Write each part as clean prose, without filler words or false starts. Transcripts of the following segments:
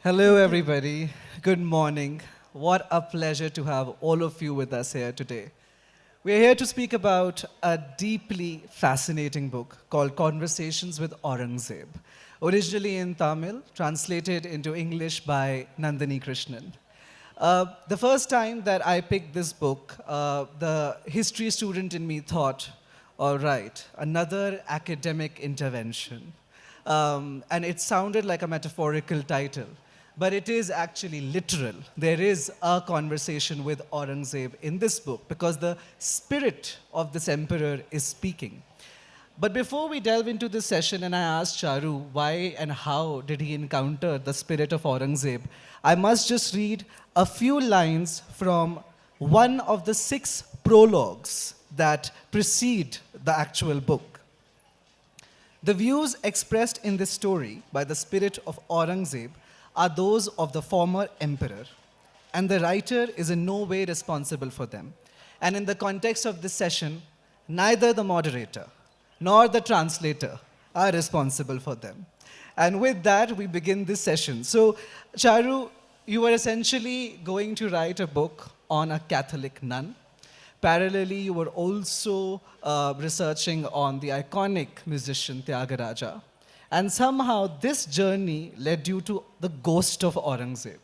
Hello, everybody. Good morning. What a pleasure to have all of you with us here today. We're here to speak about a deeply fascinating book called Conversations with Aurangzeb, originally in Tamil, translated into English by Nandini Krishnan. The first time that I picked this book, the history student in me thought, all right, another academic intervention. And it sounded like a metaphorical title, but it is actually literal. There is a conversation with Aurangzeb in this book because the spirit of this emperor is speaking. But before we delve into this session and I asked Charu why and how did he encounter the spirit of Aurangzeb, I must just read a few lines from one of the 6 prologues that precede the actual book. The views expressed in this story by the spirit of Aurangzeb are those of the former emperor, and the writer is in no way responsible for them. And in the context of this session, neither the moderator nor the translator are responsible for them. And with that, we begin this session. So, Charu, you were essentially going to write a book on a Catholic nun. Parallelly, you were also researching on the iconic musician Tyagaraja. And somehow this journey led you to the ghost of Aurangzeb.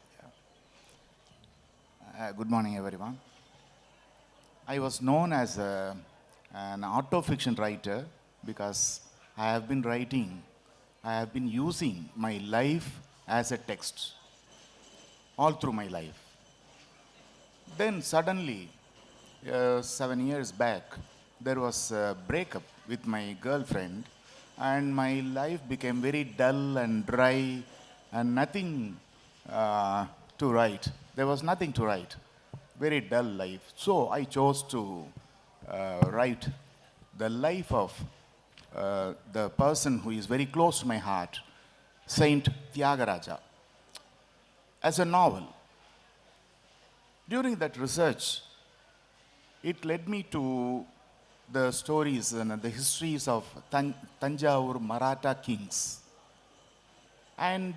Good morning, everyone. I was known as an autofiction writer because I have been using my life as a text all through my life. Then suddenly, 7 years back, there was a breakup with my girlfriend, and my life became very dull and dry and nothing to write. There was nothing to write. Very dull life. So I chose to write the life of the person who is very close to my heart, Saint Tyagaraja, as a novel. During that research, it led me to the stories and the histories of Tanjavur Maratha kings, and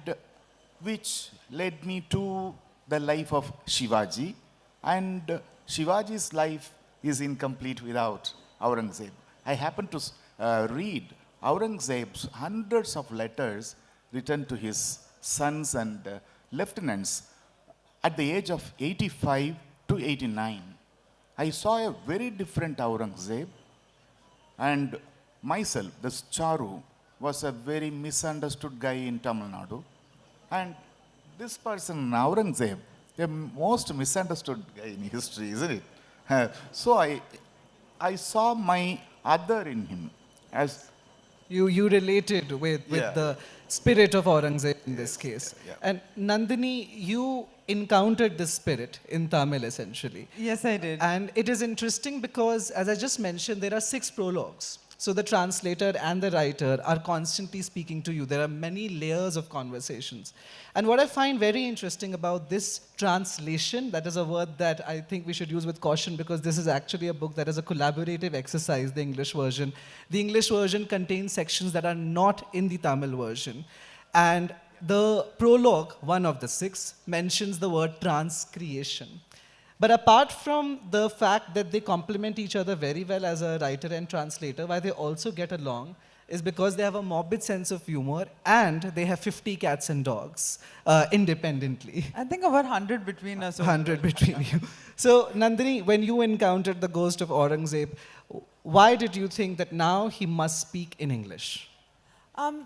which led me to the life of Shivaji. And Shivaji's life is incomplete without Aurangzeb. I happened to read Aurangzeb's hundreds of letters written to his sons and lieutenants at the age of 85 to 89. I saw a very different Aurangzeb, and myself, this Charu, was a very misunderstood guy in Tamil Nadu. And this person, Aurangzeb, the most misunderstood guy in history, isn't it? So I saw my other in him as You related with Yeah. the spirit of Aurangzeb in this case. yeah. And Nandini, you encountered this spirit in Tamil essentially. Yes, I did. And it is interesting because, as I just mentioned, there are 6 prologues. So the translator and the writer are constantly speaking to you. There are many layers of conversations. And what I find very interesting about this translation, that is a word that I think we should use with caution because this is actually a book that is a collaborative exercise, the English version. The English version contains sections that are not in the Tamil version. And the prologue, one of the 6, mentions the word transcreation. But apart from the fact that they complement each other very well as a writer and translator, why they also get along is because they have a morbid sense of humor and they have 50 cats and dogs independently. I think about 100 between us. 100 between you. So, Nandini, when you encountered the ghost of Aurangzeb, why did you think that now he must speak in English?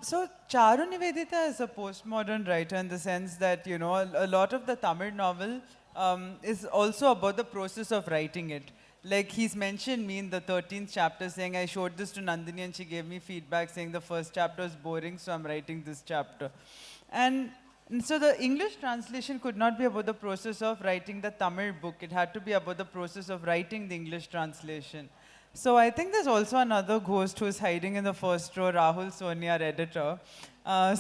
So Charu Nivedita is a postmodern writer in the sense that, you know, a lot of the Tamil novel is also about the process of writing it. Like he's mentioned me in the 13th chapter saying, I showed this to Nandini and she gave me feedback saying the first chapter is boring, so I'm writing this chapter. And so the English translation could not be about the process of writing the Tamil book. It had to be about the process of writing the English translation. So I think there's also another ghost who's hiding in the first row, Rahul Soni, our editor.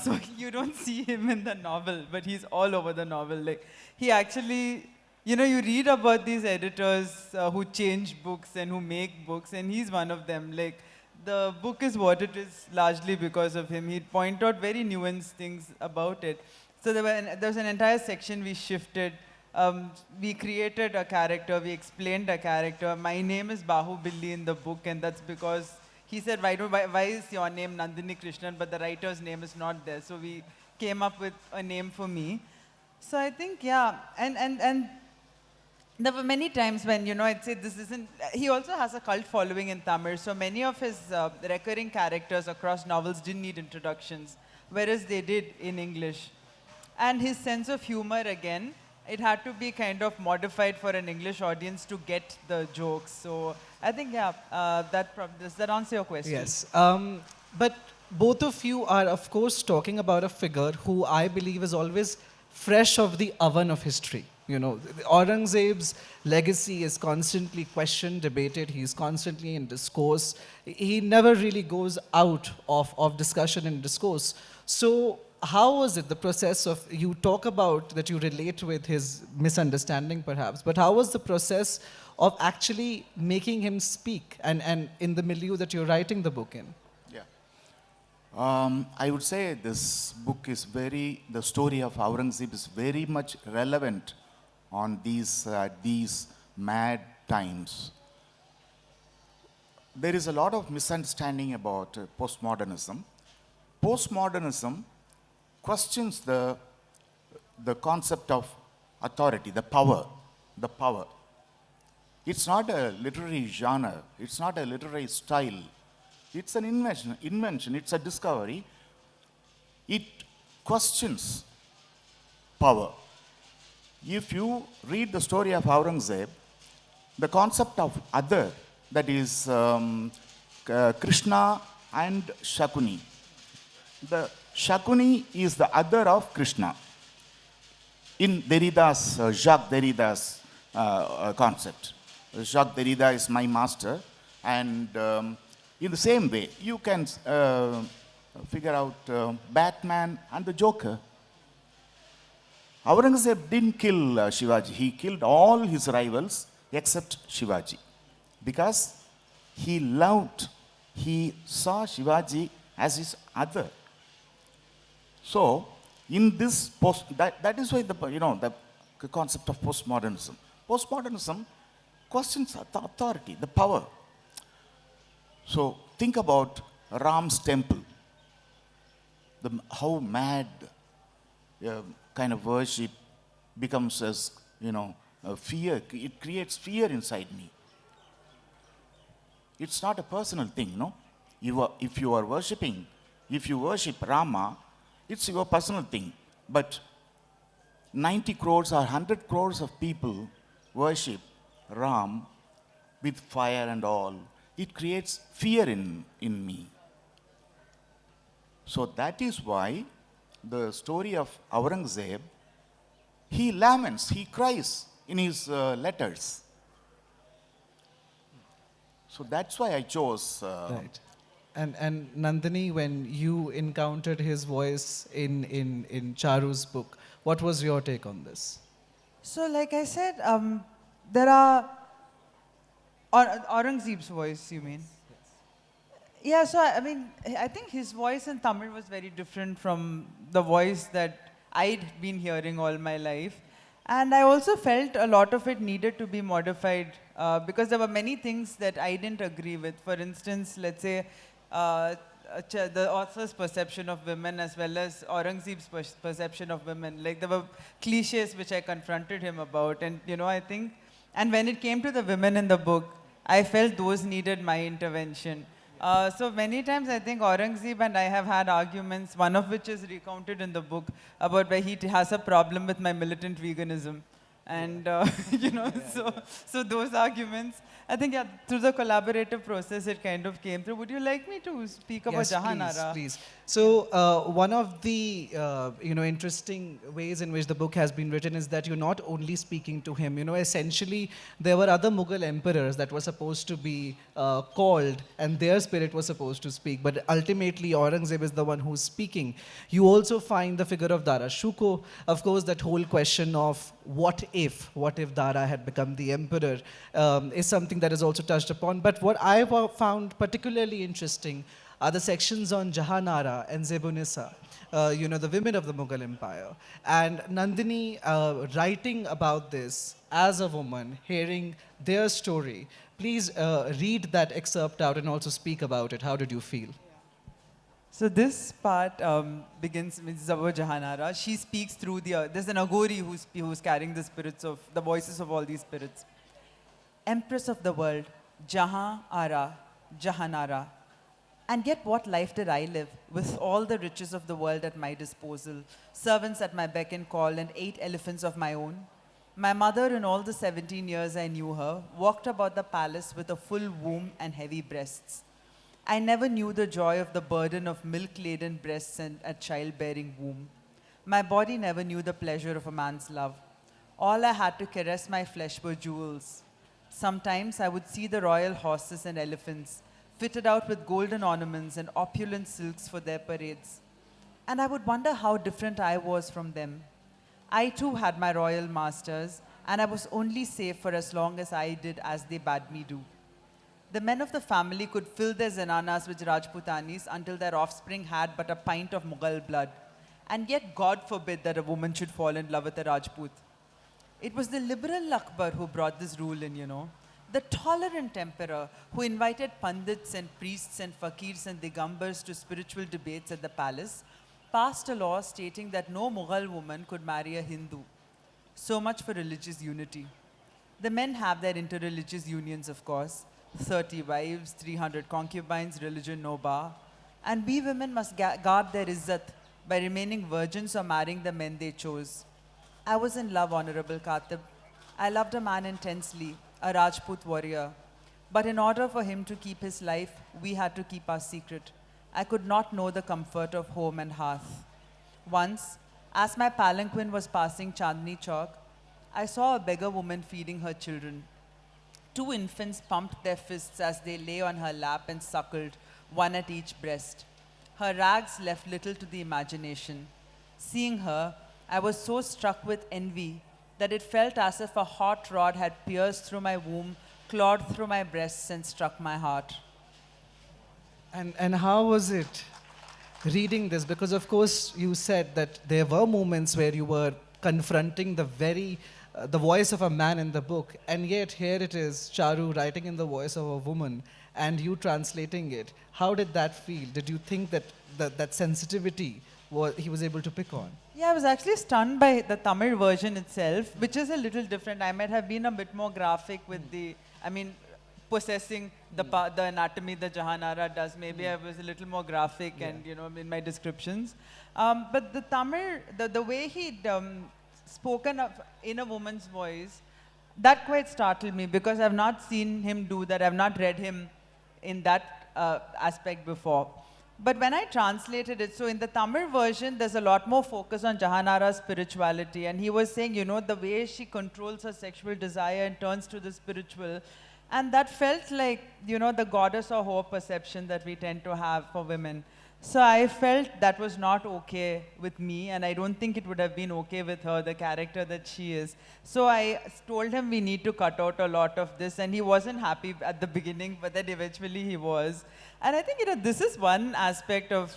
So you don't see him in the novel, but he's all over the novel. Like he actually, you know, you read about these editors who change books and who make books, and he's one of them. Like the book is what it is largely because of him. He'd point out very nuanced things about it. So there was an entire section we shifted. We created a character, we explained a character. My name is Bahubali in the book, and that's because he said, why is your name Nandini Krishnan, but the writer's name is not there? So we came up with a name for me. So I think, yeah, and there were many times when, I'd say this isn't, he also has a cult following in Tamil, so many of his recurring characters across novels didn't need introductions, whereas they did in English. And his sense of humor, again, it had to be kind of modified for an English audience to get the jokes. So I think, yeah, does that answer your question? Yes. But both of you are, of course, talking about a figure who I believe is always fresh of the oven of history. Aurangzeb's legacy is constantly questioned, debated. He's constantly in discourse. He never really goes out of discussion and discourse. So how was it, the process of, you talk about that you relate with his misunderstanding perhaps, but how was the process of actually making him speak and in the milieu that you're writing the book in? I would say this book is the story of Aurangzeb is very much relevant on these mad times. There is a lot of misunderstanding about postmodernism. Postmodernism questions the concept of authority, the power. It's not a literary genre. It's not a literary style. It's an invention. It's a discovery. It questions power. If you read the story of Aurangzeb, the concept of other, that is Krishna and Shakuni. The Shakuni is the other of Krishna. In Derrida's, Jacques Derrida's concept. Jacques Derrida is my master, and in the same way, you can figure out Batman and the Joker. Aurangzeb didn't kill Shivaji. He killed all his rivals except Shivaji. Because he saw Shivaji as his other. So, in this that is why the concept of postmodernism. Postmodernism questions the authority, the power. So think about Ram's temple, how mad kind of worship becomes as, fear. It creates fear inside me. It's not a personal thing, if you worship Rama, it's your personal thing. But 90 crores or 100 crores of people worship Ram with fire and all. It creates fear in me. So that is why the story of Aurangzeb, he laments, he cries in his letters. So that's why I chose. Right. And Nandini, when you encountered his voice in Charu's book, what was your take on this? So like I said, there are Aurangzeb's voice, you mean? Yes. Yeah, so I think his voice in Tamil was very different from the voice that I'd been hearing all my life. And I also felt a lot of it needed to be modified because there were many things that I didn't agree with. For instance, let's say the author's perception of women as well as Aurangzeb's perception of women. Like there were cliches which I confronted him about. And, I think, and when it came to the women in the book, I felt those needed my intervention. So many times I think Aurangzeb and I have had arguments, one of which is recounted in the book, about where he has a problem with my militant veganism. And, so those arguments, I think, through the collaborative process, it kind of came through. Would you like me to speak about Jahanara? Please. So one of the, interesting ways in which the book has been written is that you're not only speaking to him. Essentially, there were other Mughal emperors that were supposed to be called, and their spirit was supposed to speak. But ultimately, Aurangzeb is the one who's speaking. You also find the figure of Dara Shikoh. Of course, that whole question of what if Dara had become the emperor is something that is also touched upon. But what I found particularly interesting are the sections on Jahanara and Zebunissa. the women of the Mughal Empire. And Nandini writing about this as a woman, hearing their story. Please read that excerpt out and also speak about it. How did you feel? So this part begins with Zawar Jahanara. She speaks through there's an Aghori who's carrying the voices of all these spirits. Empress of the world, Jahan Ara, Jahanara. And yet what life did I live, with all the riches of the world at my disposal, servants at my beck and call, and 8 elephants of my own? My mother, in all the 17 years I knew her, walked about the palace with a full womb and heavy breasts. I never knew the joy of the burden of milk-laden breasts and a childbearing womb. My body never knew the pleasure of a man's love. All I had to caress my flesh were jewels. Sometimes I would see the royal horses and elephants, fitted out with golden ornaments and opulent silks for their parades. And I would wonder how different I was from them. I too had my royal masters, and I was only safe for as long as I did as they bade me do. The men of the family could fill their zenanas with Rajputanis until their offspring had but a pint of Mughal blood. And yet God forbid that a woman should fall in love with a Rajput. It was the liberal Akbar who brought this rule in, The tolerant emperor who invited pandits and priests and fakirs and digambars to spiritual debates at the palace passed a law stating that no Mughal woman could marry a Hindu. So much for religious unity. The men have their interreligious unions, of course. 30 wives, 300 concubines, religion no bar. And we women must guard their izzat by remaining virgins or marrying the men they chose. I was in love, Honorable Katib. I loved a man intensely, a Rajput warrior. But in order for him to keep his life, we had to keep our secret. I could not know the comfort of home and hearth. Once, as my palanquin was passing Chandni Chowk, I saw a beggar woman feeding her children. 2 infants pumped their fists as they lay on her lap and suckled, one at each breast. Her rags left little to the imagination. Seeing her, I was so struck with envy that it felt as if a hot rod had pierced through my womb, clawed through my breasts, and struck my heart. And how was it reading this? Because of course you said that there were moments where you were confronting the voice of a man in the book, and yet here it is, Charu writing in the voice of a woman, and you translating it. How did that feel? Did you think that sensitivity he was able to pick on? Yeah, I was actually stunned by the Tamil version itself, which is a little different. I might have been a bit more graphic with possessing the anatomy that Jahanara does. Maybe I was a little more graphic and, in my descriptions. But the Tamil, the way he'd spoken of in a woman's voice, that quite startled me because I've not seen him do that. I've not read him in that aspect before. But when I translated it, so in the Tamil version, there's a lot more focus on Jahanara's spirituality. And he was saying, the way she controls her sexual desire and turns to the spiritual. And that felt like, the goddess or whore perception that we tend to have for women. So I felt that was not okay with me, and I don't think it would have been okay with her, the character that she is. So I told him we need to cut out a lot of this, and he wasn't happy at the beginning, but then eventually he was. And I think, this is one aspect of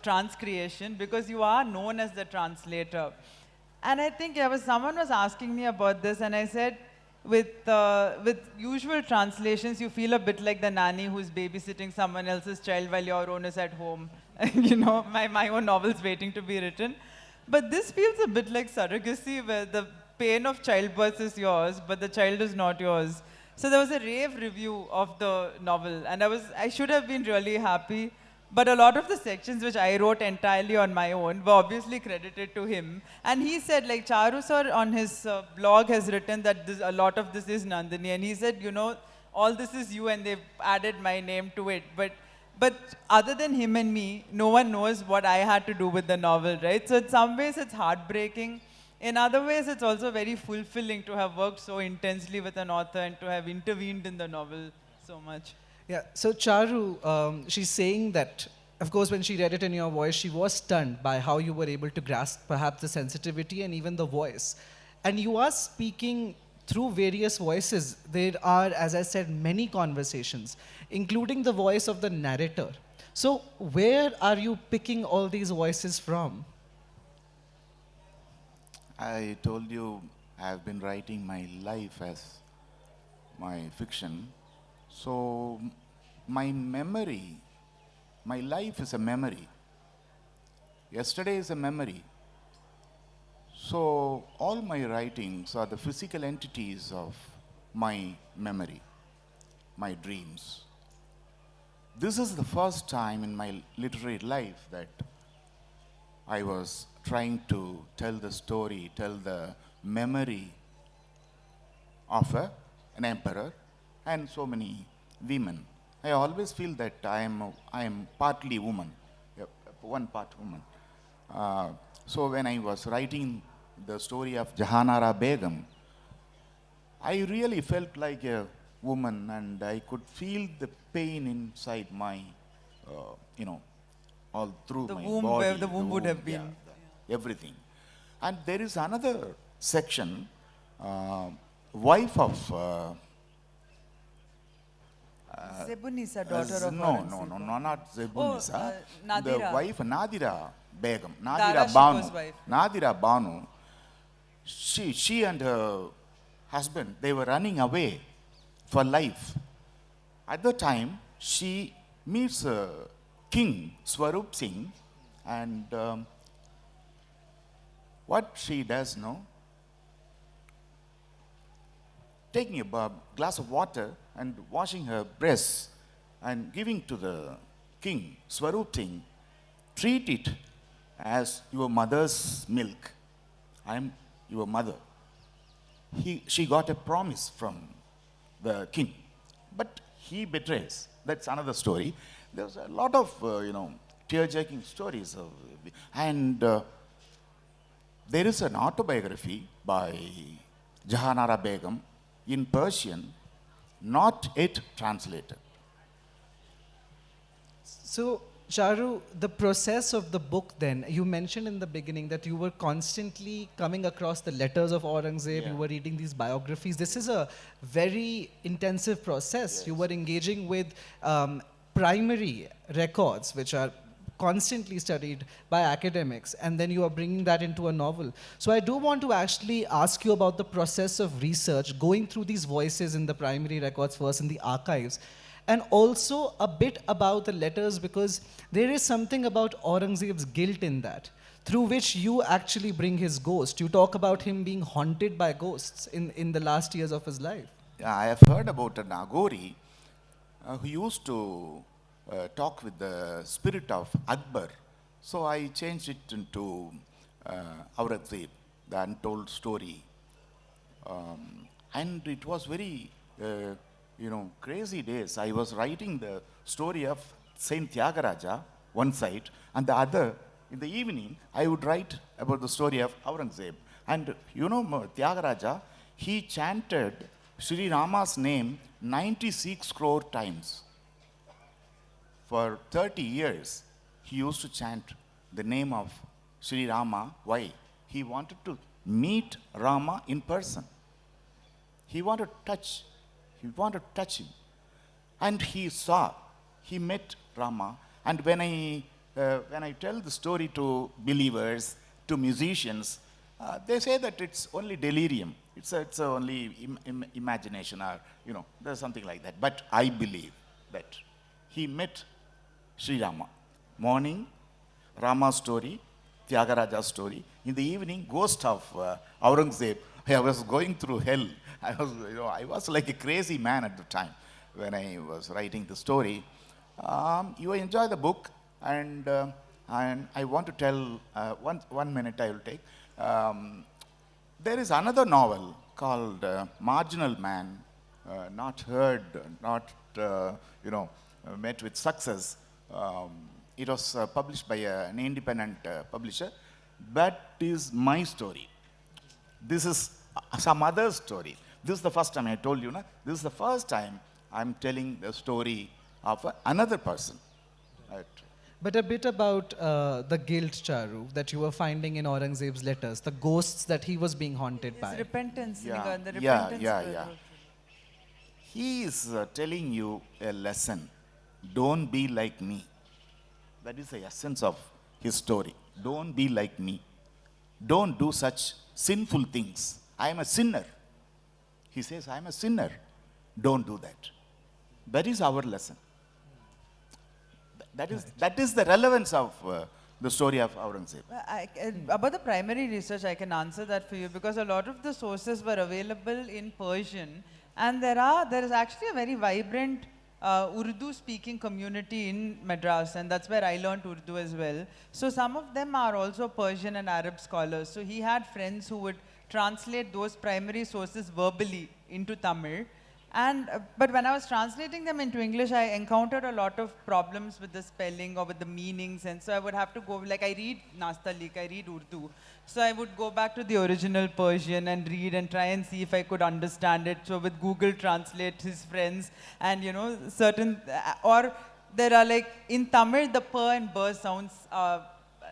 transcreation, because you are known as the translator. And I think someone was asking me about this, and I said, with usual translations, you feel a bit like the nanny who's babysitting someone else's child while your own is at home. My own novel's waiting to be written. But this feels a bit like surrogacy, where the pain of childbirth is yours, but the child is not yours. So there was a rave review of the novel, and I should have been really happy. But a lot of the sections which I wrote entirely on my own were obviously credited to him. And he said, Charu sir on his blog has written that a lot of this is Nandini. And he said, all this is you, and they've added my name to it. But other than him and me, no one knows what I had to do with the novel, right? So in some ways it's heartbreaking. In other ways, it's also very fulfilling to have worked so intensely with an author and to have intervened in the novel so much. Yeah, so Charu, she's saying that, of course, when she read it in your voice, she was stunned by how you were able to grasp perhaps the sensitivity and even the voice. And you are speaking through various voices. There are, as I said, many conversations, including the voice of the narrator. So, where are you picking all these voices from? I told you I have been writing my life as my fiction. So my memory, my life is a memory. Yesterday is a memory. So all my writings are the physical entities of my memory, my dreams. This is the first time in my literary life that I was trying to tell the story, tell the memory of an emperor and so many women. I always feel that I am partly woman, one part woman. So when I was writing the story of Jahanara Begum, I really felt like a woman, and I could feel the pain inside my, all through The my womb, body. where the womb would have yeah, been. everything. And there is another section, wife of Zebunisa, daughter of no, Aurangzeb. not Zebunisa. The Nadira. wife Nadira Begum, Dara Nadira Shiko's Banu. wife. Nadira Banu, she and her husband, they were running away for life. At the time, she meets King Swarup Singh, and what she does, no? Taking a glass of water and washing her breasts and giving to the king, Swarup Singh, treat it as your mother's milk. I am your mother. She got a promise from the king, but he betrays. That's another story. There's a lot of, tear-jerking stories. And there is an autobiography by Jahanara Begum in Persian, not yet translated. So, Charu, the process of the book then, you mentioned in the beginning that you were constantly coming across the letters of Aurangzeb, you were reading these biographies. This is a very intensive process. Yes. You were engaging with primary records, which are constantly studied by academics, and then you are bringing that into a novel. So I do want to actually ask you about the process of research, going through these voices in the primary records first, in the archives, and also a bit about the letters, because there is something about Aurangzeb's guilt in that, through which you actually bring his ghost. You talk about him being haunted by ghosts in the last years of his life. Yeah, I have heard about an Aghori who used to talk with the spirit of Akbar. So I changed it into Aurangzeb, the untold story. And it was very, crazy days. I was writing the story of Saint Tyagaraja, one side, and the other, in the evening, I would write about the story of Aurangzeb. And Tyagaraja, he chanted Sri Rama's name 96 crore times. For 30 years, he used to chant the name of Sri Rama. Why? He wanted to meet Rama in person. He wanted to touch him. And he met Rama. And when I tell the story to believers, to musicians, they say that it's only delirium. It's only imagination, or, there's something like that. But I believe that he met Sri Rama. Morning, Rama's story, Tyagaraja's story. In the evening, ghost of Aurangzeb. I was going through hell. I was like a crazy man at the time when I was writing the story. You enjoy the book, and I want to tell, 1 minute I will take. There is another novel called Marginal Man, not heard, not, met with success. It was published by an independent publisher. That is my story. This is some other story. This is the first time I told you, this is the first time I'm telling the story of another person. Right. But a bit about the guilt, Charu, that you were finding in Aurangzeb's letters, the ghosts that he was being haunted His by. repentance. Yeah, The yeah, repentance. yeah. He is telling you a lesson. Don't be like me. That is the essence of his story. Don't be like me. Don't do such sinful things. I am a sinner. He says, I am a sinner. Don't do that. That is our lesson. That is the relevance of the story of Aurangzeb. About the primary research, I can answer that for you because a lot of the sources were available in Persian, and there is actually a very vibrant Urdu-speaking community in Madras, and that's where I learned Urdu as well. So some of them are also Persian and Arab scholars. So he had friends who would translate those primary sources verbally into Tamil. And, but when I was translating them into English, I encountered a lot of problems with the spelling or with the meanings. And so I would have to go, like I read Nastalik, I read Urdu. So I would go back to the original Persian and read and try and see if I could understand it. So with Google Translate, his friends, and you know, certain, or there are like, in Tamil, the p and b sounds,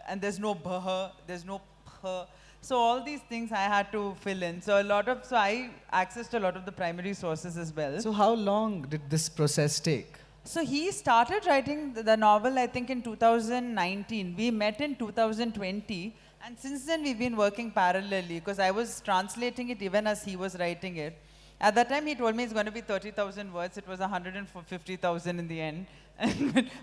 and there's no bh, there's no p. So all these things I had to fill in. So I accessed a lot of the primary sources as well. So how long did this process take? So he started writing the novel, I think, in 2019. We met in 2020. And since then, we've been working parallelly because I was translating it even as he was writing it. At that time, he told me it's going to be 30,000 words. It was 150,000 in the end.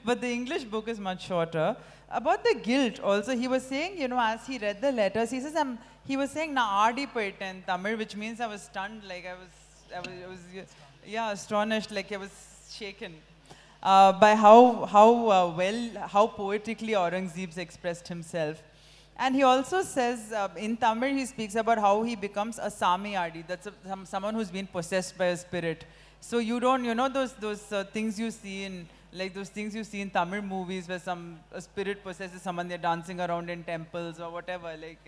But the English book is much shorter. About the guilt also, he was saying, you know, as he read the letters, he says, he was saying, na aadi poite in Tamil, which means I was stunned, like I was yeah, astonished, like I was shaken by how poetically Aurangzeb expressed himself. And he also says, in Tamil, he speaks about how he becomes a Samiyadi, that's someone who's been possessed by a spirit. So you don't, you know, those things you see in, like those things you see in Tamil movies where a spirit possesses someone, they're dancing around in temples or whatever, like,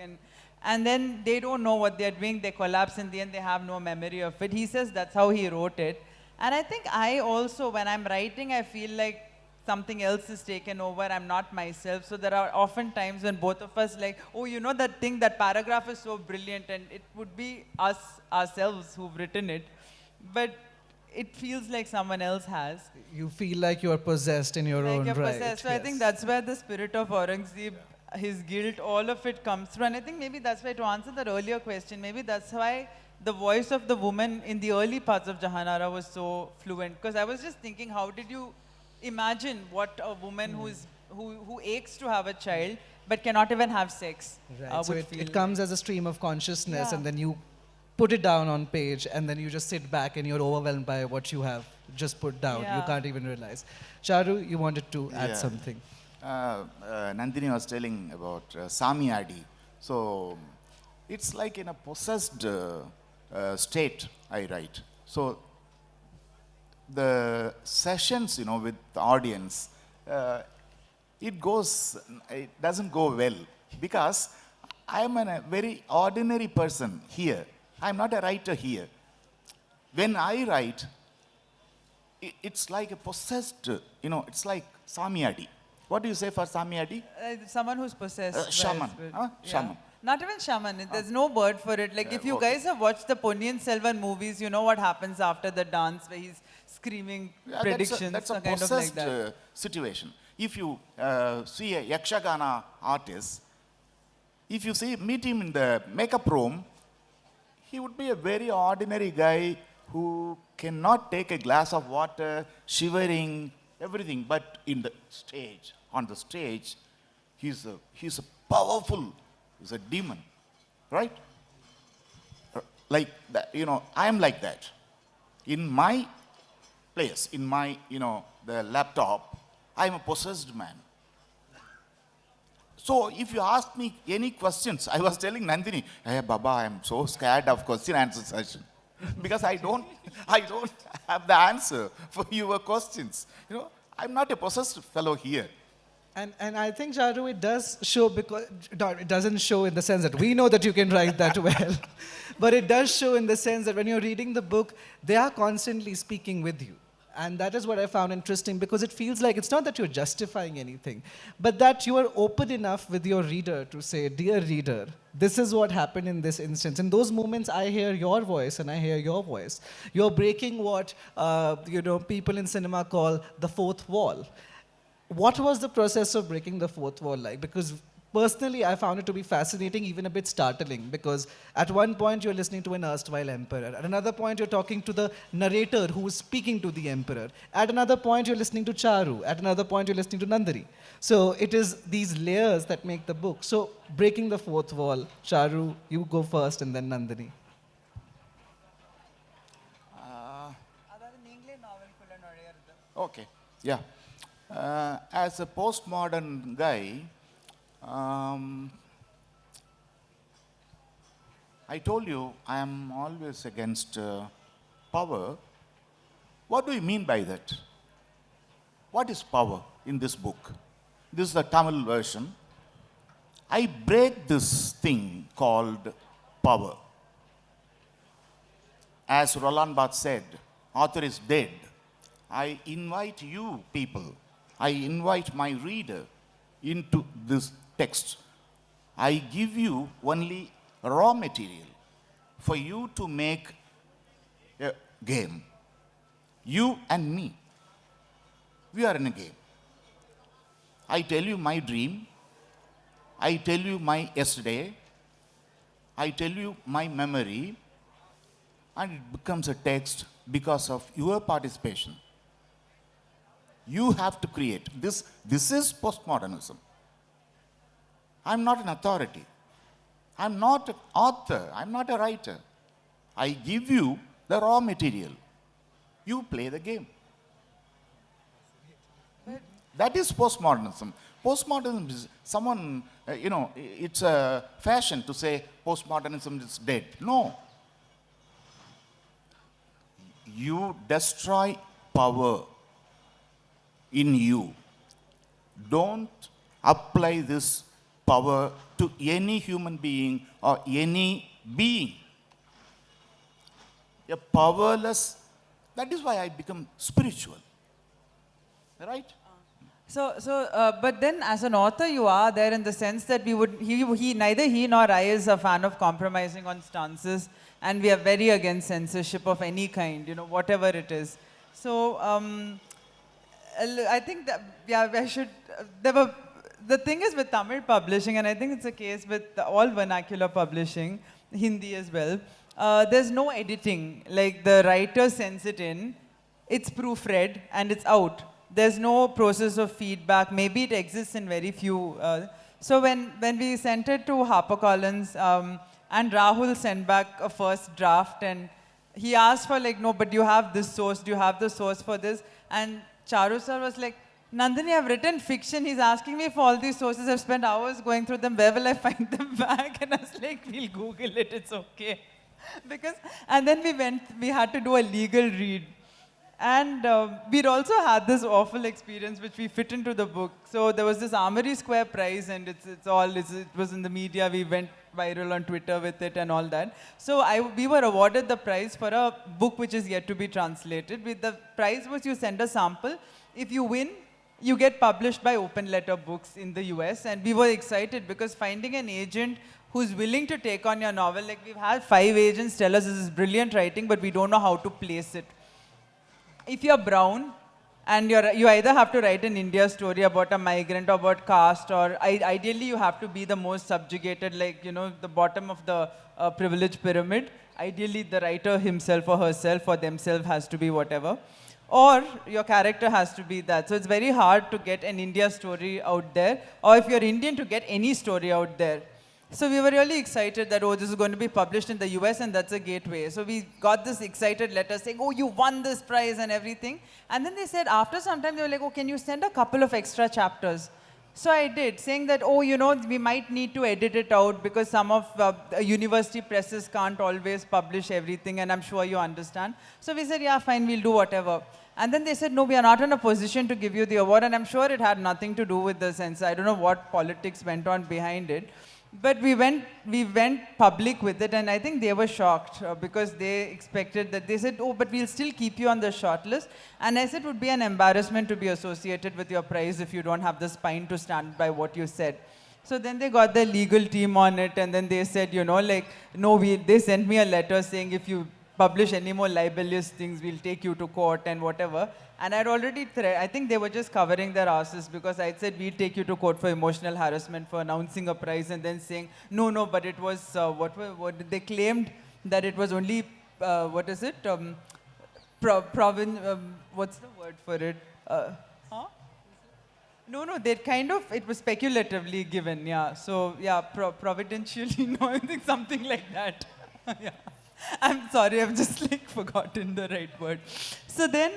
and then they don't know what they're doing, they collapse in the end, they have no memory of it. He says that's how he wrote it. And I think I also, when I'm writing, I feel like something else is taken over, I'm not myself. So there are often times when both of us like, oh, you know that thing, that paragraph is so brilliant, and it would be us, ourselves who've written it. But it feels like someone else has. You feel like you're possessed in your own you're right. possessed. So I think that's where the spirit of Aurangzeb, his guilt, all of it comes through. And I think maybe that's why, to answer that earlier question, maybe that's why the voice of the woman in the early parts of Jahanara was so fluent. Because I was just thinking, how did you imagine what a woman who aches to have a child but cannot even have sex so would feel it comes like. as a stream of consciousness, Yeah. and then you put it down on page, and then you just sit back and you're overwhelmed by what you have just put down. You Yeah. can't even realize. Charu, you wanted to add Yeah. something. Nandini was telling about Samiyadi. So it's like in a possessed state I write. So the sessions, you know, with the audience, it doesn't go well because I am a very ordinary person here. I'm not a writer here. When I write, it's like a possessed, you know, it's like Samiyadi. What do you say for Samiyadi? Someone who's possessed by a Shaman. spirit. Huh? Yeah. Shaman. Not even shaman. There's no word for it. Like if you okay. guys have watched the Ponniyin Selvan movies, you know what happens after the dance where he's screaming Yeah, predictions. That's a kind of like possessed that. situation. If you see a Yakshagana artist, if you meet him in the makeup room, he would be a very ordinary guy who cannot take a glass of water, shivering, everything. But on the stage, he's a powerful, he's a demon, right? Like that, you know, I am like that. In my place, in my, you know, the laptop, I am a possessed man. So if you ask me any questions, I was telling Nandini, hey Baba, I am so scared of question answer session. Because I don't have the answer for your questions. You know, I'm not a possessed fellow here. And I think, Charu, it does show, because it doesn't show in the sense that we know that you can write that well, but it does show in the sense that when you're reading the book, they are constantly speaking with you. And that is what I found interesting, because it feels like it's not that you're justifying anything, but that you are open enough with your reader to say, dear reader, this is what happened in this instance. In those moments, I hear your voice and I hear your voice. You're breaking what people in cinema call the fourth wall. what was the process of breaking the fourth wall like? Because personally, I found it to be fascinating, even a bit startling, because at one point you're listening to an erstwhile emperor. At another point, you're talking to the narrator who is speaking to the emperor. At another point, you're listening to Charu. At another point, you're listening to Nandini. So it is these layers that make the book. So breaking the fourth wall, Charu, you go first and then Nandini. Okay, yeah. As a postmodern guy, I told you I am always against power. What do you mean by that? What is power in this book? This is the Tamil version. I break this thing called power. As Roland Barthes said, author is dead. I invite you people, I invite my reader into this text. I give you only raw material for you to make a game. You and me, we are in a game. I tell you my dream, I tell you my yesterday, I tell you my memory, and it becomes a text because of your participation. You have to create. This is postmodernism. I'm not an authority. I'm not an author. I'm not a writer. I give you the raw material. You play the game. That is postmodernism. Postmodernism is someone, it's a fashion to say postmodernism is dead. No. You destroy power in you. Don't apply this power to any human being or any being. A powerless, that is why I become spiritual. Right? But then as an author, you are there in the sense that neither he nor I is a fan of compromising on stances, and we are very against censorship of any kind, whatever it is. So, I think that, the thing is with Tamil publishing, and I think it's a case with all vernacular publishing, Hindi as well, there's no editing. Like the writer sends it in, it's proofread, and it's out. There's no process of feedback. Maybe it exists in very few. So when we sent it to HarperCollins, and Rahul sent back a first draft, and he asked for no, but you have this source, do you have the source for this? And Charu sir was like, Nandini, I've written fiction. He's asking me for all these sources. I've spent hours going through them. Where will I find them back? And I was like, we'll Google it. It's okay. And then we had to do a legal read. And we'd also had this awful experience which we fit into the book. So there was this Armory Square Prize, and it was in the media. We went viral on Twitter with it and all that. So we were awarded the prize for a book which is yet to be translated. The prize was you send a sample. If you win, you get published by Open Letter Books in the US. And we were excited because finding an agent who's willing to take on your novel, we've had 5 agents tell us this is brilliant writing, but we don't know how to place it. If you're brown, and you either have to write an India story about a migrant or about caste, or ideally you have to be the most subjugated, the bottom of the privilege pyramid. Ideally the writer himself or herself or themselves has to be whatever. Or your character has to be that. So it's very hard to get an India story out there, or if you're Indian, to get any story out there. So we were really excited that, this is going to be published in the US, and that's a gateway. So we got this excited letter saying, you won this prize and everything. And then they said, after some time, they were like, can you send a couple of extra chapters? So I did, saying that, we might need to edit it out because some of university presses can't always publish everything, and I'm sure you understand. So we said, yeah, fine, we'll do whatever. And then they said, no, we are not in a position to give you the award, and I'm sure it had nothing to do with the censor. I don't know what politics went on behind it. But we went public with it, and I think they were shocked because they expected that. They said, but we'll still keep you on the shortlist. And I said, it would be an embarrassment to be associated with your prize if you don't have the spine to stand by what you said. So then they got their legal team on it, and then they said, no, they sent me a letter saying if you publish any more libelous things, we'll take you to court and whatever. And I'd already, I think they were just covering their asses because I'd said, we'll take you to court for emotional harassment for announcing a prize and then saying, no, but it was, they claimed that it was only, what is it? What's the word for it? Huh? No, they kind of, it was speculatively given, yeah. So, yeah, providentially, no, I think something like that. Yeah. I'm sorry, I've just like forgotten the right word. So then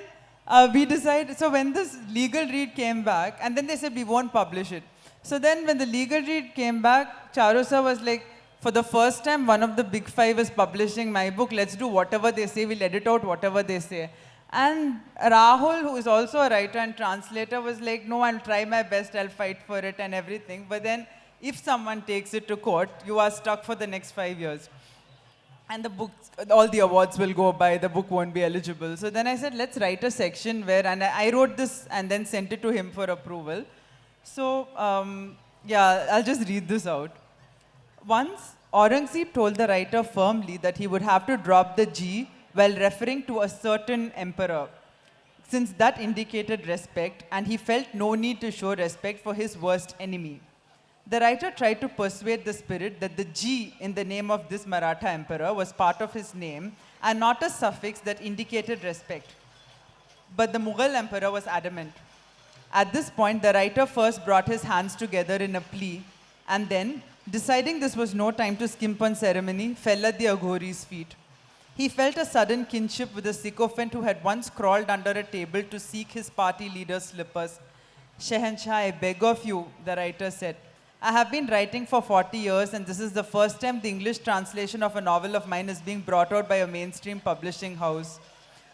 we decided, so when this legal read came back, and then they said we won't publish it. So then when the legal read came back, Charu sir was like, for the first time, one of the big five is publishing my book, let's do whatever they say, we'll edit out whatever they say. And Rahul, who is also a writer and translator, was like, no, I'll try my best, I'll fight for it and everything. But then if someone takes it to court, you are stuck for the next 5 years. And the book, all the awards will go by, the book won't be eligible. So then I said, let's write a section where, and I wrote this and then sent it to him for approval. So, yeah, I'll just read this out. Once, Aurangzeb told the writer firmly that he would have to drop the G while referring to a certain emperor, since that indicated respect, and he felt no need to show respect for his worst enemy. The writer tried to persuade the spirit that the G in the name of this Maratha emperor was part of his name and not a suffix that indicated respect. But the Mughal emperor was adamant. At this point, the writer first brought his hands together in a plea, and then, deciding this was no time to skimp on ceremony, fell at the Aghori's feet. He felt a sudden kinship with a sycophant who had once crawled under a table to seek his party leader's slippers. Shehenshah, I beg of you, the writer said. I have been writing for 40 years, and this is the first time the English translation of a novel of mine is being brought out by a mainstream publishing house.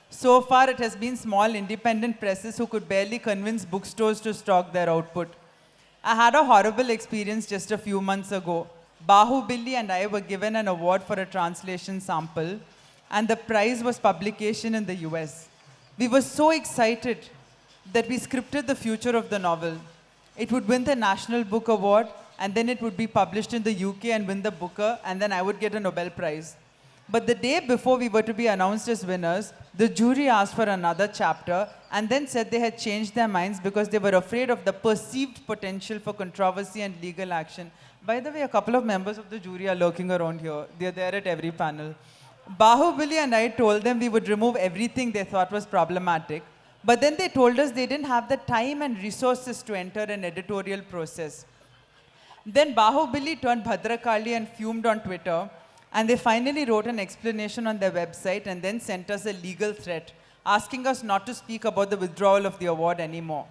So far, it has been small independent presses who could barely convince bookstores to stock their output. I had a horrible experience just a few months ago. Bahubali and I were given an award for a translation sample, and the prize was publication in the US. We were so excited that we scripted the future of the novel. It would win the National Book Award, and then it would be published in the UK and win the Booker, and then I would get a Nobel Prize. But the day before we were to be announced as winners, the jury asked for another chapter and then said they had changed their minds because they were afraid of the perceived potential for controversy and legal action. By the way, a couple of members of the jury are lurking around here. They're there at every panel. Bahubali and I told them we would remove everything they thought was problematic, but then they told us they didn't have the time and resources to enter an editorial process. Then Bahubali turned Bhadrakali and fumed on Twitter, and they finally wrote an explanation on their website and then sent us a legal threat, asking us not to speak about the withdrawal of the award anymore.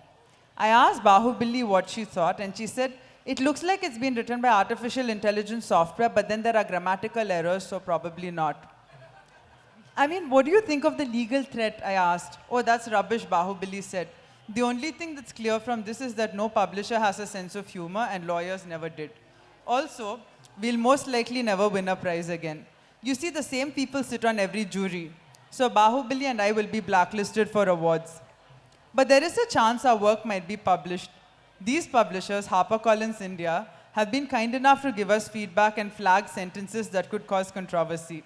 I asked Bahubali what she thought, and she said, it looks like it's been written by artificial intelligence software, but then there are grammatical errors, so probably not. I mean, what do you think of the legal threat, I asked. Oh, that's rubbish, Bahubali said. The only thing that's clear from this is that no publisher has a sense of humor, and lawyers never did. Also, we'll most likely never win a prize again. You see, the same people sit on every jury. So Bahubali and I will be blacklisted for awards. But there is a chance our work might be published. These publishers, HarperCollins India, have been kind enough to give us feedback and flag sentences that could cause controversy.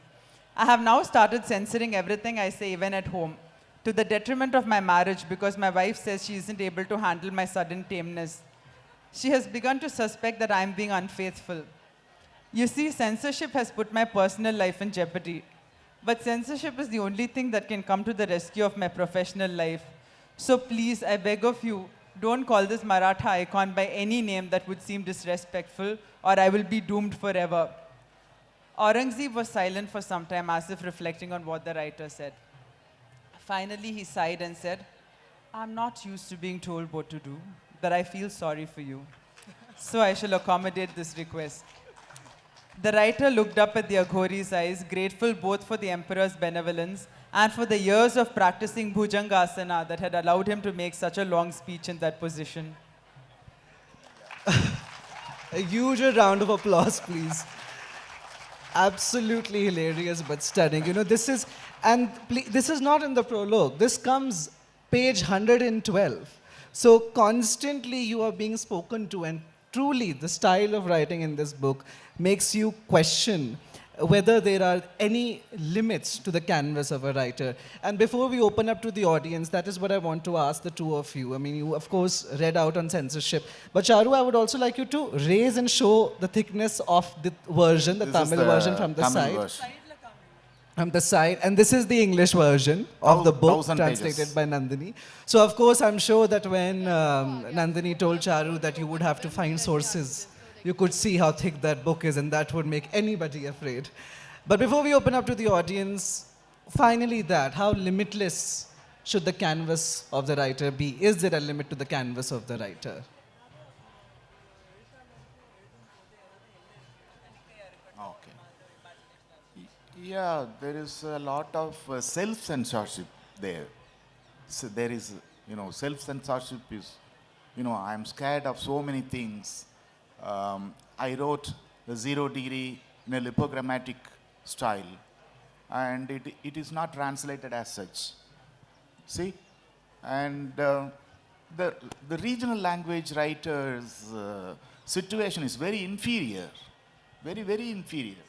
I have now started censoring everything I say, even at home, to the detriment of my marriage because my wife says she isn't able to handle my sudden tameness. She has begun to suspect that I am being unfaithful. You see, censorship has put my personal life in jeopardy. But censorship is the only thing that can come to the rescue of my professional life. So please, I beg of you, don't call this Maratha icon by any name that would seem disrespectful, or I will be doomed forever. Aurangzeb was silent for some time, as if reflecting on what the writer said. Finally, he sighed and said, I'm not used to being told what to do, but I feel sorry for you. So I shall accommodate this request. The writer looked up at the Aghori's eyes, grateful both for the emperor's benevolence and for the years of practicing Bhujangasana that had allowed him to make such a long speech in that position. A huge round of applause, please. Absolutely hilarious but stunning. You know, this is not in the prologue. This comes page 112. So constantly you are being spoken to, and truly the style of writing in this book makes you question whether there are any limits to the canvas of a writer. And before we open up to the audience, that is what I want to ask the two of you. I mean, you of course read out on censorship, but Charu, I would also like you to raise and show the thickness of the version, the This is Tamil version from the Tamil side. version. From the side, and this is the English version of the book 1,000 translated pages. by Nandini. So of course, I'm sure that when Nandini told Charu that you would have to find sources, you could see how thick that book is, and that would make anybody afraid. But before we open up to the audience, finally how limitless should the canvas of the writer be? Is there a limit to the canvas of the writer? Okay. Yeah, there is a lot of self-censorship there. So there is, self-censorship is, I'm scared of so many things. I wrote the 0 degree in a lipogrammatic style, and it is not translated as such. See? And the regional language writer's situation is very inferior. Very, very inferior.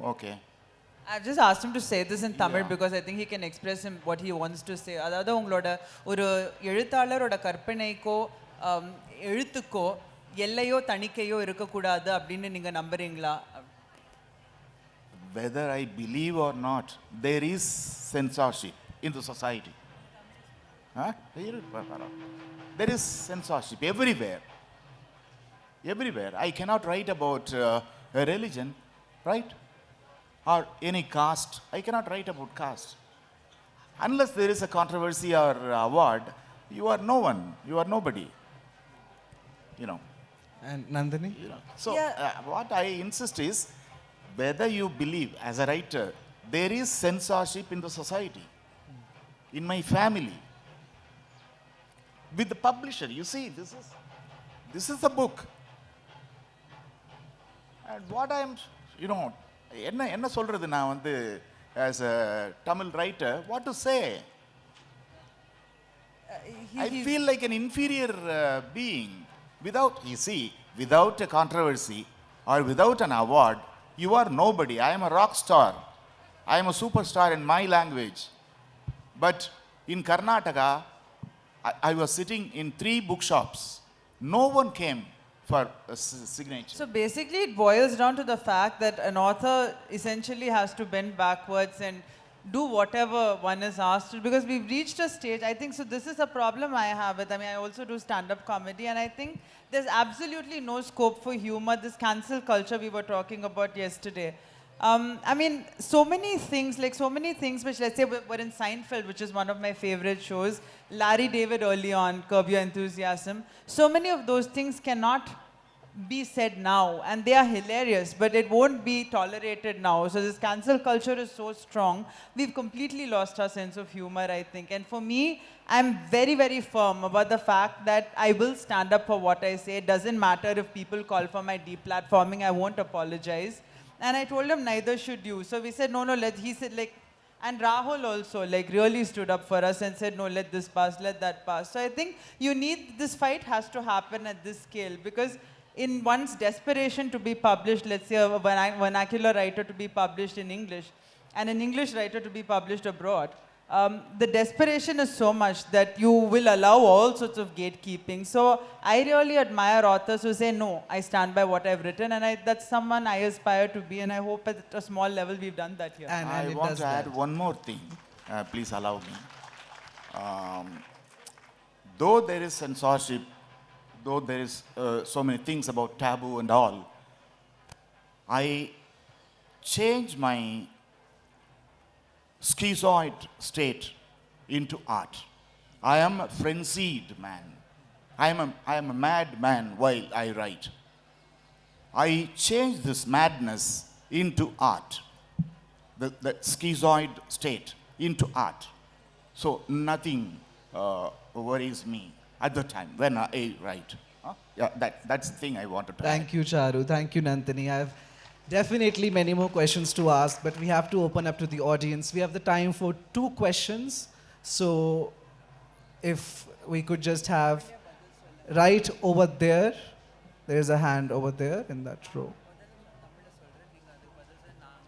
Okay. I've just asked him to say this in Tamil Yeah. because I think he can express him what he wants to say. அதாவது உங்களோட ஒரு எழுத்தாளரோட கற்பனைக்கோ எழுத்துக்கோ எல்லையோ தணிக்கையோ இருக்கக்கூடாது அப்படின்னு நீங்க நம்புறீங்களா? Whether I believe or not, there is censorship in the society. Huh? There is censorship everywhere. Everywhere. I cannot write about a religion, right? Or any caste. I cannot write about caste. Unless there is a controversy or award, you are no one. You are nobody. And Nandini? So what I insist is, whether you believe as a writer, there is censorship in the society, in my family, with the publisher. You see, this is a book. And what I am, என்ன சொல்றது நான் வந்து as a Tamil writer, what to say? I feel like an inferior being. Without a controversy or without an award, you are nobody. I am a rock star. I am a superstar in my language. But in Karnataka, I was sitting in 3 bookshops. No one came for a signature. So basically it boils down to the fact that an author essentially has to bend backwards and do whatever one is asked to, because we've reached a stage, I think, so this is a problem I have with, I also do stand-up comedy, and I think there's absolutely no scope for humor. This cancel culture we were talking about yesterday. So many things which, let's say, were in Seinfeld, which is one of my favorite shows, Larry David early on, Curb Your Enthusiasm. So many of those things cannot be said now, and they are hilarious, but it won't be tolerated now. So this cancel culture is so strong, we've completely lost our sense of humor, I think. And for me, I'm very, very firm about the fact that I will stand up for what I say. It doesn't matter if people call for my deplatforming, I won't apologize. And I told him, neither should you. So we said, no, he said, and Rahul also, really stood up for us and said, no, let this pass, let that pass. So I think this fight has to happen at this scale, because in one's desperation to be published, let's say a vernacular writer to be published in English, and an English writer to be published abroad, the desperation is so much that you will allow all sorts of gatekeeping. So I really admire authors who say, no, I stand by what I've written, and that's someone I aspire to be, and I hope at a small level we've done that here. And I it want does to add that. one more thing. Please allow me. Though there is censorship, though there is so many things about taboo and all, I change my schizoid state into art. I am a frenzied man. I am a mad man while I write. I change this madness into art, the schizoid state into art. So nothing worries me at the time when I write. That's the thing I wanted to Thank you, Charu. Thank you, Nandini. I have definitely many more questions to ask, but we have to open up to the audience. We have the time for 2 questions. So if we could just have right over there, there's a hand over there in that row.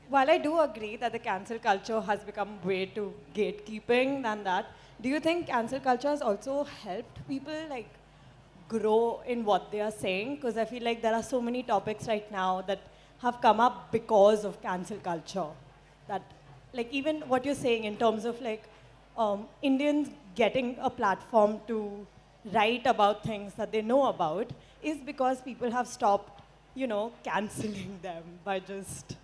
while I do agree that the cancel culture has become way too gatekeeping than that, do you think cancel culture has also helped people like grow in what they are saying? Because I feel like there are so many topics right now that have come up because of cancel culture. That, like, even what you're saying in terms of like Indians getting a platform to write about things that they know about is because people have stopped, you know, canceling them by just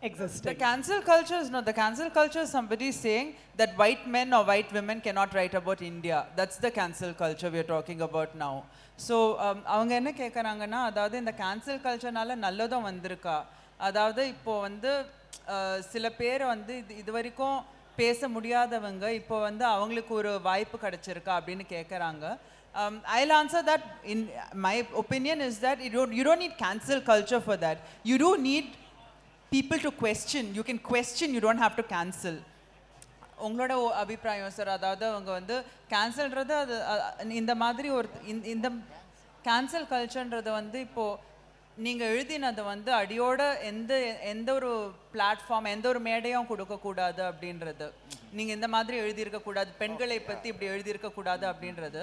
existing. The cancel culture is not. The cancel culture is somebody saying that white men or white women cannot write about India. That's the cancel culture we are talking about now. So, அவங்க என்ன கேட்குறாங்கன்னா, அதாவது இந்த cancel கல்ச்சர்னால நல்லதும் வந்திருக்கா, அதாவது இப்போ வந்து சில பேர் வந்து இது வரைக்கும் பேச முடியாதவங்க இப்போ வந்து அவங்களுக்கு ஒரு வாய்ப்பு கிடைச்சிருக்கா அப்படின்னு கேட்குறாங்க. I'll answer that. In my opinion is that you don't need cancel culture for that. You do need people to question. You can question, you don't have to cancel. உங்களோட அபிப்பிராயம் சார், அதாவது அவங்க வந்து கேன்சல்ன்றது அது இந்த மாதிரி ஒரு இந்த கேன்சல் கல்ச்சர்ன்றது வந்து இப்போது நீங்கள் எழுதினதை வந்து அடியோட எந்த ஒரு பிளாட்ஃபார்ம் எந்த ஒரு மேடையும் கொடுக்கக்கூடாது அப்படின்றது, நீங்கள் இந்த மாதிரி எழுதியிருக்கக்கூடாது, பெண்களை பற்றி இப்படி எழுதியிருக்கக்கூடாது அப்படின்றது,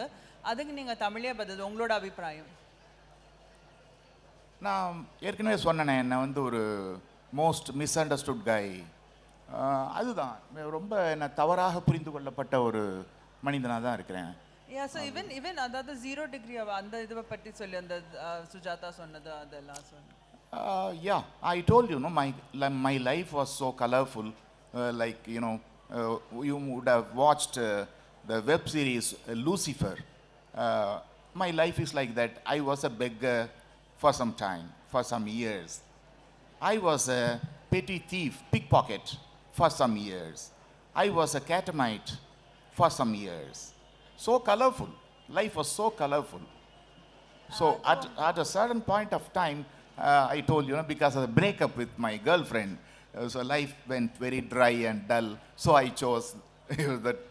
அதுக்கு நீங்கள் தமிழே பதில் உங்களோட அபிப்பிராயம்? நான் ஏற்கனவே சொன்னேன், என்னை வந்து ஒரு மோஸ்ட் மிஸ் அண்டர்ஸ்டுட் கை, அதுதான் ரொம்ப என்ன தவறாக புரிந்து கொள்ளப்பட்ட ஒரு மனிதனாக தான் இருக்கிறேன். Yeah, so even அதாவது 0 degree அந்த இதை பற்றி சொல்லி அந்த சுஜாதா சொன்னது அதெல்லாம் சொன்னேன். Yeah, I told you, no, my life was so colorful, like, you know, you would have watched the web series Lucifer. My life is like that. I was a beggar for some time, for some years. I was a petty thief, pickpocket for some years. I was a catamite for some years. So colorful. Life was so colorful. So at a certain point of time, I told you, because of the breakup with my girlfriend, so life went very dry and dull. So I chose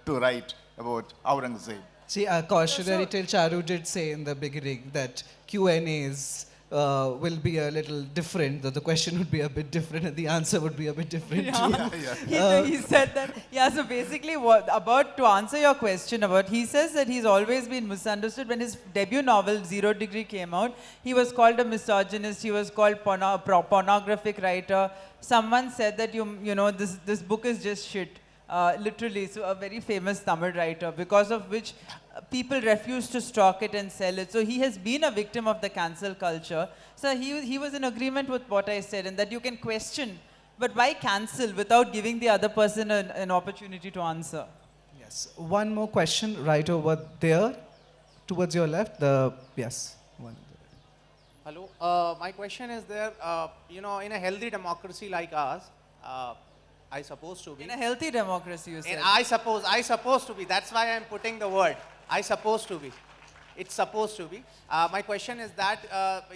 to write about Aurangzeb. See, a cautionary tale Charu did say in the beginning that Q&As will be a little different, that the question would be a bit different and the answer would be a bit different too. He said that. Yeah, so basically to answer your question he says that he's always been misunderstood. When his debut novel 0 Degree came out, he was called a misogynist, he was called pornographic writer. Someone said that you know this book is just shit. Literally, so a very famous Tamil writer, because of which people refuse to stock it and sell it. So he has been a victim of the cancel culture. So he was in agreement with what I said, and that you can question, but why cancel without giving the other person an opportunity to answer? Yes. One more question right over there, towards your left. Yes. One. Hello. My question is there, you know, in a healthy democracy like ours, I suppose to be. In a healthy democracy, you said. I suppose to be. That's why I'm putting the word. I suppose to be. It's supposed to be. My question is that,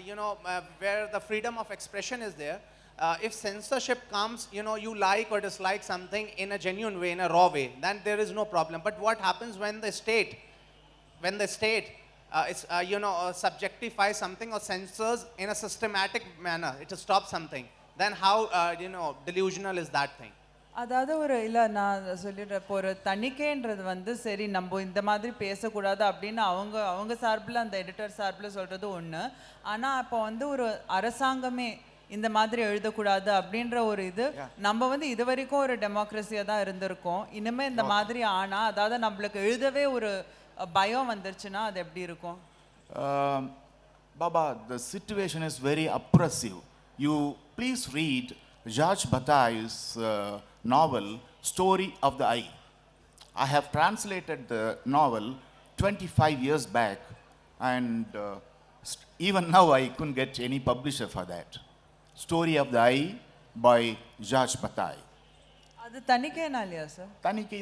you know, where the freedom of expression is there, if censorship comes, you know, you like or dislike something in a genuine way, in a raw way, then there is no problem. But what happens when the state you know, subjectifies something or censors in a systematic manner, it stops something, then how, you know, delusional is that thing? அதாவது ஒரு இல்லை நான் சொல்லிடுறேன், இப்போ ஒரு தணிக்கைன்றது வந்து சரி நம்ம இந்த மாதிரி பேசக்கூடாது அப்படின்னு அவங்க சார்பில் அந்த எடிட்டர் சார்பில் சொல்கிறது ஒன்று, ஆனால் இப்போ வந்து ஒரு அரசாங்கமே இந்த மாதிரி எழுதக்கூடாது அப்படின்ற ஒரு இது நம்ம வந்து இது வரைக்கும் ஒரு டெமோக்ரஸியாக தான் இருந்திருக்கோம். இனிமேல் இந்த மாதிரி ஆனால் அதாவது நம்மளுக்கு எழுதவே ஒரு பயம் வந்துருச்சுன்னா அது எப்படி இருக்கும்? Baba, the situation is very oppressive. You please read George Bataille's novel Story of the Eye. I have translated the novel 25 years back, and even now I couldn't get any publisher for that. Story of the Eye by George Bataille. அது தணிக்கைனாலையா sir? தணிக்கை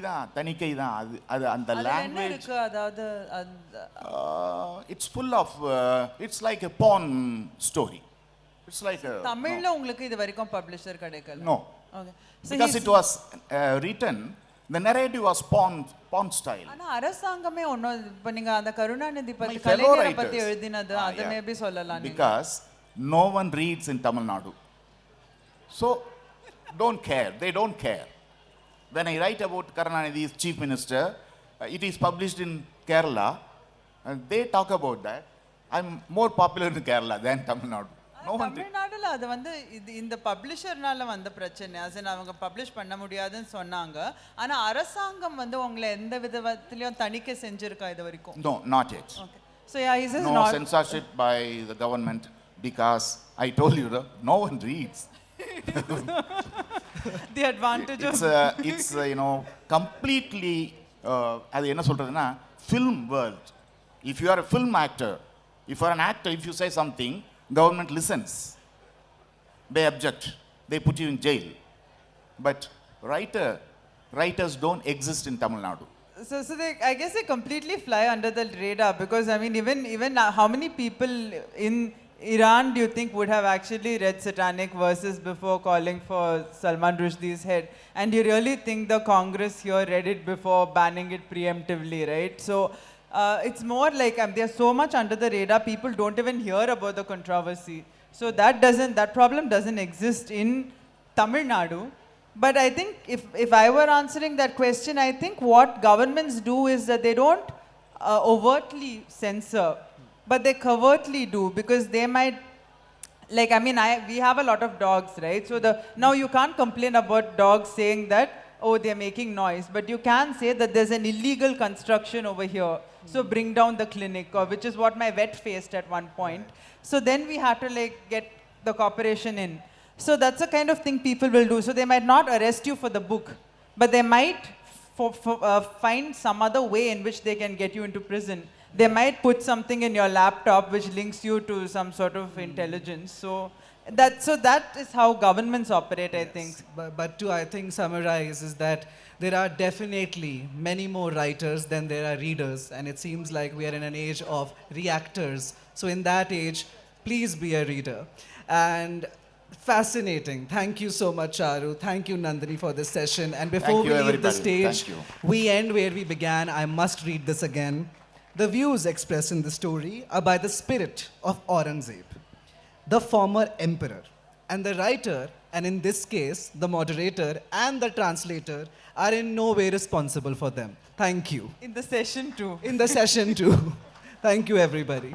தான் அது அந்த language இருக்கு, அதாவது it's full of it's like a porn story. It's like a தமிழ்ல உங்களுக்கு இது வரைக்கும் பப்ளிஷர் கிடைக்கல? No. Okay. So because it was written, the narrative was porn style. ஆனா அரசாங்கமே ஒண்ணு இப்ப நீங்க அந்த கருணாநிதி பத்தி My fellow கலைஞரை பத்தி writers. எழுதினது அது மேபி சொல்லலாம் நீங்க. Because no one reads in Tamil Nadu. So don't care. They don't care. When I write about Karunanidhi's chief minister, it is published in Kerala, and they talk about that. I'm more popular in Kerala than Tamil Nadu. No one thinks. தமிழ்நாடுல அது வந்து இந்த பப்ளிஷர்னால வந்த பிரச்சனை as in அவங்க publish பண்ண முடியாதுன்னு சொன்னாங்க ஆனா அரசாங்கம் வந்து உங்களை எந்த விதத்திலயும் தணிக்கை செஞ்சிருக்கா இது வரைக்கும் No, not yet. Okay. So yeah, he says No not censorship by the government because I told you, no one reads. the advantage of It's completely அது என்ன சொல்றதுன்னா film world. If you are a film actor, if you are an actor, if you say something, government listens. They object. They put you in jail. But writers don't exist in Tamil Nadu. So they, I guess they completely fly under the radar because I mean even how many people in Iran do you think would have actually read satanic verses before calling for Salman Rushdie's head? And you really think the Congress here read it before banning it preemptively, right? So it's more like they're so much under the radar, people don't even hear about the controversy. So that problem doesn't exist in Tamil Nadu. But I think if I were answering that question, I think what governments do is that they don't overtly censor, but they covertly do because they might, like we have a lot of dogs, right? So now you can't complain about dogs saying that, oh, they're making noise, but you can say that there's an illegal construction over here. So bring down the clinic, or which is what my vet faced at one point. So then we had to get the corporation in. So that's the kind of thing people will do. So they might not arrest you for the book, but they might find some other way in which they can get you into prison. They might put something in your laptop which links you to some sort of intelligence. So that is how governments operate, I think. But to, I think, summarize is that there are definitely many more writers than there are readers, and it seems like we are in an age of reactors. So in that age, please be a reader. And fascinating. Thank you so much, Charu. Thank you, Nandini, for this session. And before we leave the stage, we end where we began. I must read this again. The views expressed in the story are by the spirit of Aurangzeb, the former emperor, and the writer, and in this case, the moderator and the translator, are in no way responsible for them. Thank you. In the session too. In the session too. Thank you, everybody.